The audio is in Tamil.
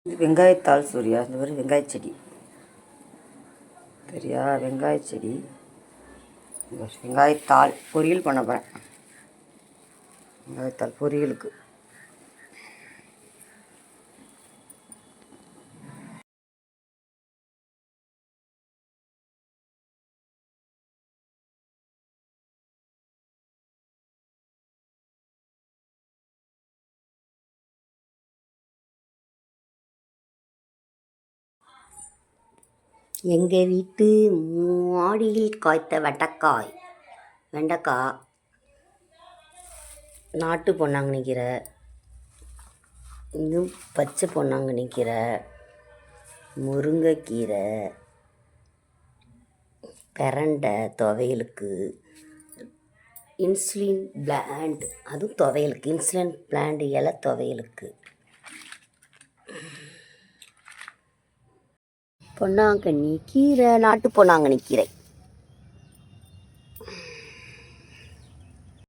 வெங்காயத்தாள் சூர்யா, இந்த மாதிரி வெங்காய செடி சரியா? வெங்காய செடி, வெங்காயத்தாள் பொரியல் பண்ண போகிறேன். வெங்காயத்தாள் பொரியலுக்கு எங்கள் வீட்டு மாடியில் காய்த்த வெண்டைக்காய், நாட்டு பொன்னாங்கண்ணி கீரை, இன்னும் பச்சை பொன்னாங்கண்ணி கீரை, முருங்கைக்கீரை, பிரண்டை துவையலுக்கு, இன்சுலின் பிளான்ட் அதுவும் துவையலுக்கு, இன்சுலின் பிளான்ட் இலை துவையலுக்கு, பொன்னாங்கண்ணி கீரை, நாட்டு பொன்னாங்கண்ணி கீரை.